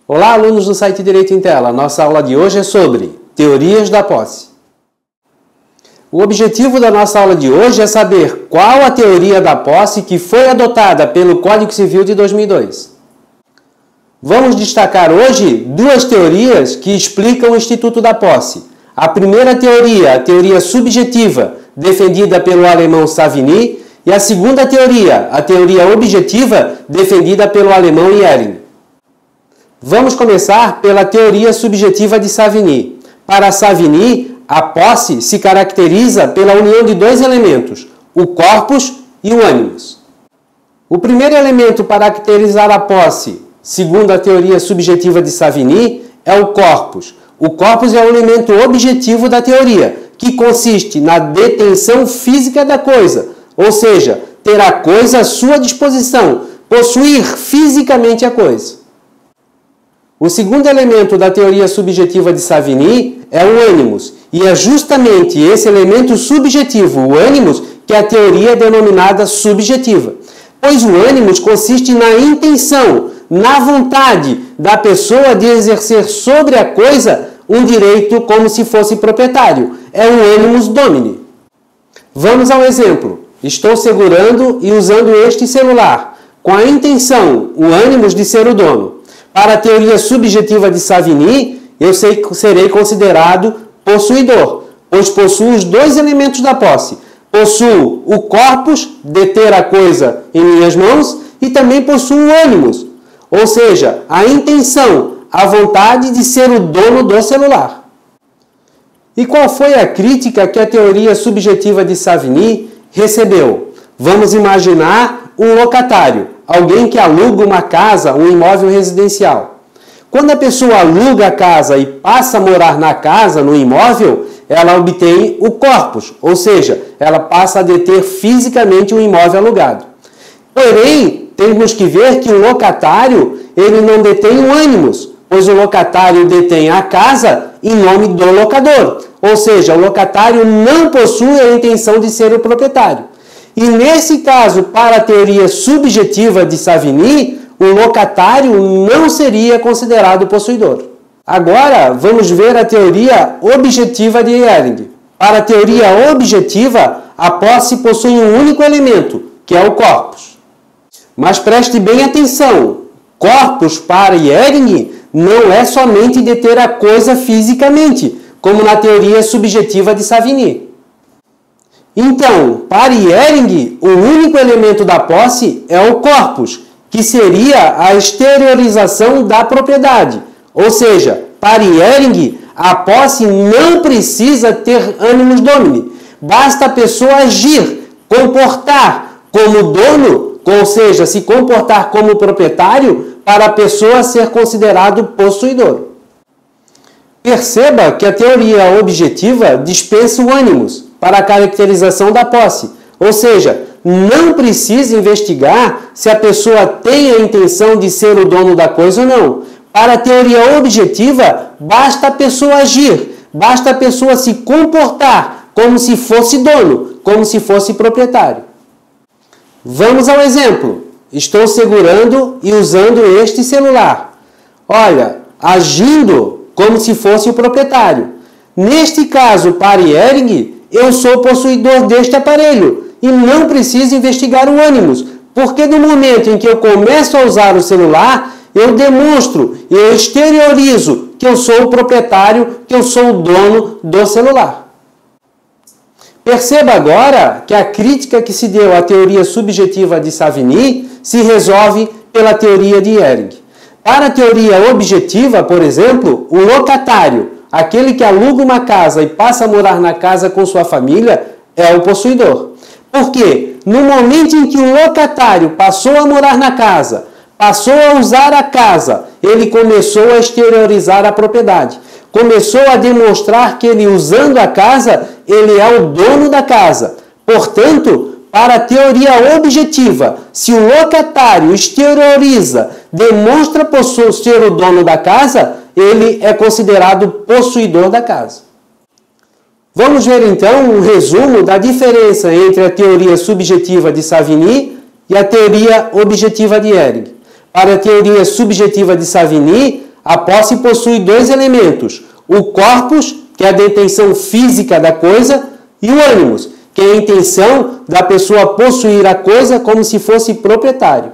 Olá, alunos do site Direito em Tela. Nossa aula de hoje é sobre teorias da posse. O objetivo da nossa aula de hoje é saber qual a teoria da posse que foi adotada pelo Código Civil de 2002. Vamos destacar hoje duas teorias que explicam o Instituto da Posse. A primeira teoria, a teoria subjetiva, defendida pelo alemão Savigny, e a segunda teoria, a teoria objetiva, defendida pelo alemão Jhering. Vamos começar pela teoria subjetiva de Savigny. Para Savigny, a posse se caracteriza pela união de dois elementos, o corpus e o animus. O primeiro elemento para caracterizar a posse, segundo a teoria subjetiva de Savigny, é o corpus. O corpus é o elemento objetivo da teoria, que consiste na detenção física da coisa, ou seja, ter a coisa à sua disposição, possuir fisicamente a coisa. O segundo elemento da teoria subjetiva de Savigny é o animus, e é justamente esse elemento subjetivo, o animus, que a teoria é denominada subjetiva. Pois o animus consiste na intenção, na vontade da pessoa de exercer sobre a coisa um direito como se fosse proprietário. É o animus domini. Vamos ao exemplo. Estou segurando e usando este celular, com a intenção, o animus de ser o dono. Para a teoria subjetiva de Savigny, eu serei considerado possuidor, pois possuo os dois elementos da posse. Possuo o corpus, deter a coisa em minhas mãos, e também possuo o animus, ou seja, a intenção, a vontade de ser o dono do celular. E qual foi a crítica que a teoria subjetiva de Savigny recebeu? Vamos imaginar um locatário, alguém que aluga uma casa, um imóvel residencial. Quando a pessoa aluga a casa e passa a morar na casa, no imóvel, ela obtém o corpus, ou seja, ela passa a deter fisicamente o imóvel alugado. Porém, temos que ver que o locatário, ele não detém o animus, pois o locatário detém a casa em nome do locador, ou seja, o locatário não possui a intenção de ser o proprietário. E nesse caso, para a teoria subjetiva de Savigny, o locatário não seria considerado possuidor. Agora, vamos ver a teoria objetiva de Jhering. Para a teoria objetiva, a posse possui um único elemento, que é o corpus. Mas preste bem atenção, corpus para Jhering não é somente deter a coisa fisicamente, como na teoria subjetiva de Savigny. Então, para Jhering, o único elemento da posse é o corpus, que seria a exteriorização da propriedade. Ou seja, para Jhering, a posse não precisa ter animus domini. Basta a pessoa agir, comportar como dono, ou seja, se comportar como proprietário, para a pessoa ser considerado possuidor. Perceba que a teoria objetiva dispensa o animus para a caracterização da posse, ou seja, não precisa investigar se a pessoa tem a intenção de ser o dono da coisa ou não. Para a teoria objetiva, basta a pessoa agir, basta a pessoa se comportar como se fosse dono, como se fosse proprietário. Vamos ao exemplo. Estou segurando e usando este celular. Olha, agindo como se fosse o proprietário. Neste caso, para Jhering, eu sou possuidor deste aparelho e não preciso investigar o animus, porque no momento em que eu começo a usar o celular, eu demonstro, eu exteriorizo que eu sou o proprietário, que eu sou o dono do celular. Perceba agora que a crítica que se deu à teoria subjetiva de Savigny se resolve pela teoria de Jhering. Para a teoria objetiva, por exemplo, o locatário, aquele que aluga uma casa e passa a morar na casa com sua família, é o possuidor. Por quê? No momento em que o locatário passou a morar na casa, passou a usar a casa, ele começou a exteriorizar a propriedade. Começou a demonstrar que ele, usando a casa, ele é o dono da casa. Portanto, para a teoria objetiva, se o locatário exterioriza, demonstra ser o dono da casa, ele é considerado possuidor da casa. Vamos ver então um resumo da diferença entre a teoria subjetiva de Savigny e a teoria objetiva de Jhering. Para a teoria subjetiva de Savigny, a posse possui dois elementos: o corpus, que é a detenção física da coisa, e o ânimos, que é a intenção da pessoa possuir a coisa como se fosse proprietário.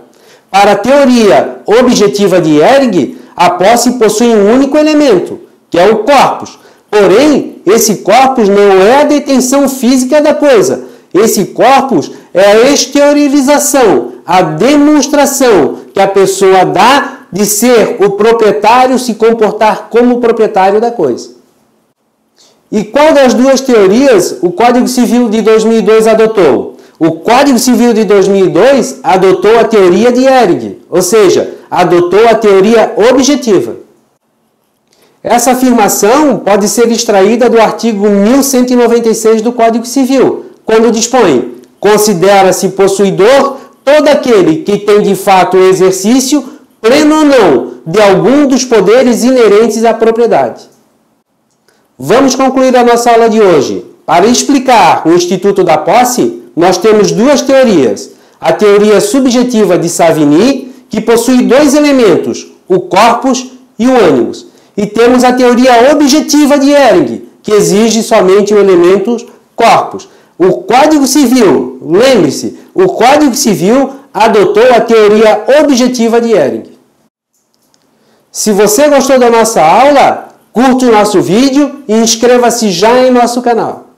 Para a teoria objetiva de Ehring, a posse possui um único elemento, que é o corpus. Porém, esse corpus não é a detenção física da coisa. Esse corpus é a exteriorização, a demonstração que a pessoa dá de ser o proprietário, se comportar como proprietário da coisa. E qual das duas teorias o Código Civil de 2002 adotou? O Código Civil de 2002 adotou a teoria de Ehring, ou seja, adotou a teoria objetiva. Essa afirmação pode ser extraída do artigo 1196 do Código Civil, quando dispõe: considera-se possuidor todo aquele que tem de fato o exercício, pleno ou não, de algum dos poderes inerentes à propriedade. Vamos concluir a nossa aula de hoje. Para explicar o Instituto da Posse, nós temos duas teorias. A teoria subjetiva de Savigny, que possui dois elementos, o corpus e o ânimos. E temos a teoria objetiva de Ehring, que exige somente o elemento corpus. O Código Civil, lembre-se, o Código Civil adotou a teoria objetiva de Ehring. Se você gostou da nossa aula, curta o nosso vídeo e inscreva-se já em nosso canal.